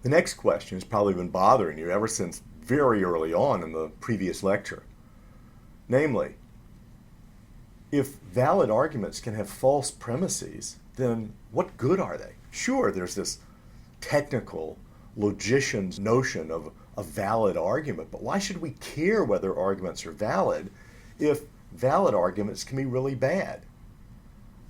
The next question has probably been bothering you ever since very early on in the previous lecture. Namely, if valid arguments can have false premises, then what good are they? Sure, there's this technical logician's notion of a valid argument, but why should we care whether arguments are valid if valid arguments can be really bad?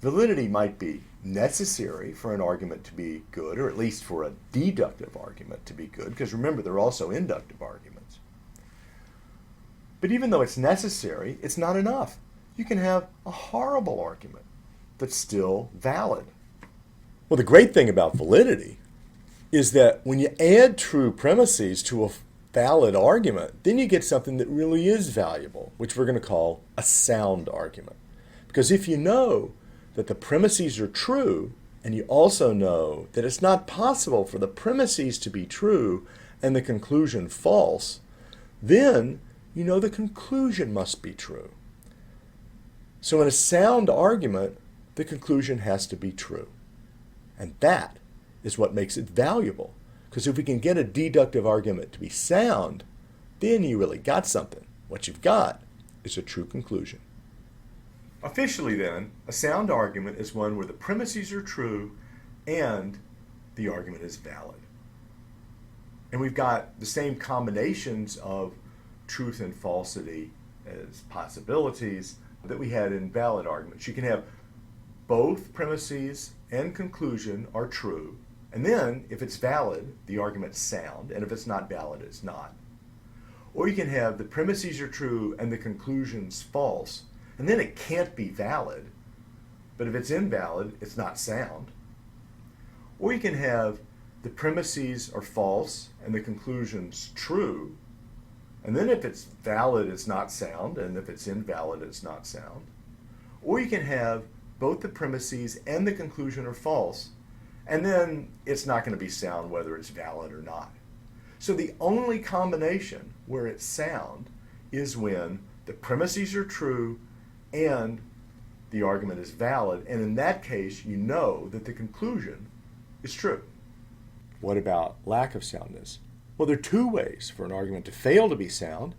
Validity might be necessary for an argument to be good, or at least for a deductive argument to be good, because remember, there are also inductive arguments. But even though it's necessary, it's not enough. You can have a horrible argument that's still valid. Well, the great thing about validity is that when you add true premises to a valid argument, then you get something that really is valuable, which we're going to call a sound argument. Because if you know that the premises are true, and you also know that it's not possible for the premises to be true and the conclusion false, then you know the conclusion must be true. So in a sound argument, the conclusion has to be true. And that is what makes it valuable. Because if we can get a deductive argument to be sound, then you really got something. What you've got is a true conclusion. Officially then, a sound argument is one where the premises are true and the argument is valid. And we've got the same combinations of truth and falsity as possibilities that we had in valid arguments. You can have both premises and conclusion are true, and then if it's valid, the argument's sound, and if it's not valid, it's not. Or you can have the premises are true and the conclusion's false, and then it can't be valid, but if it's invalid, it's not sound. Or you can have the premises are false and the conclusion's true, and then if it's valid, it's not sound, and if it's invalid, it's not sound. Or you can have both the premises and the conclusion are false, and then it's not going to be sound whether it's valid or not. So the only combination where it's sound is when the premises are true and the argument is valid, and in that case, you know that the conclusion is true. What about lack of soundness? Well, there are two ways for an argument to fail to be sound,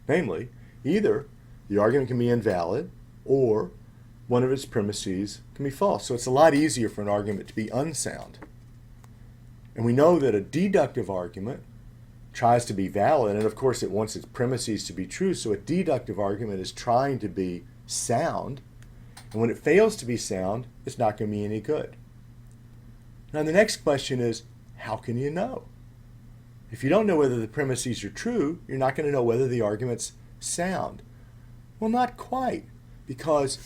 namely, either the argument can be invalid or one of its premises can be false. So it's a lot easier for an argument to be unsound. And we know that a deductive argument tries to be valid, and of course it wants its premises to be true, so a deductive argument is trying to be sound, and when it fails to be sound, it's not going to be any good. Now the next question is, how can you know? If you don't know whether the premises are true, you're not going to know whether the argument's sound. Well, not quite, because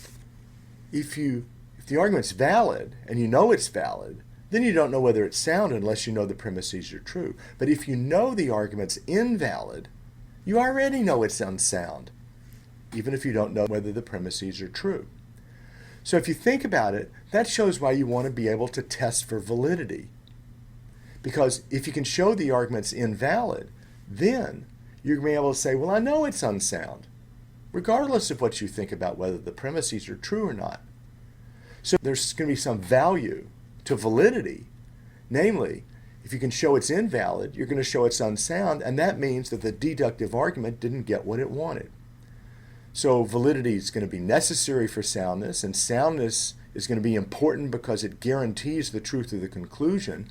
if the argument's valid and you know it's valid, then you don't know whether it's sound unless you know the premises are true. But if you know the argument's invalid, you already know it's unsound, even if you don't know whether the premises are true. So if you think about it, that shows why you want to be able to test for validity. Because if you can show the argument's invalid, then you're going to be able to say, well, I know it's unsound, regardless of what you think about whether the premises are true or not. So there's going to be some value to validity. Namely, if you can show it's invalid, you're going to show it's unsound, and that means that the deductive argument didn't get what it wanted. So validity is going to be necessary for soundness, and soundness is going to be important because it guarantees the truth of the conclusion.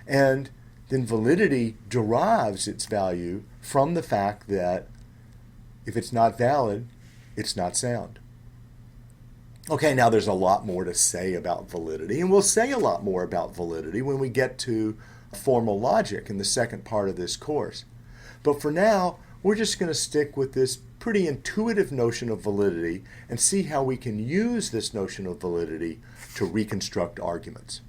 And then validity derives its value from the fact that if it's not valid, it's not sound. Okay, now there's a lot more to say about validity, and we'll say a lot more about validity when we get to formal logic in the second part of this course. But for now, we're just going to stick with this pretty intuitive notion of validity and see how we can use this notion of validity to reconstruct arguments.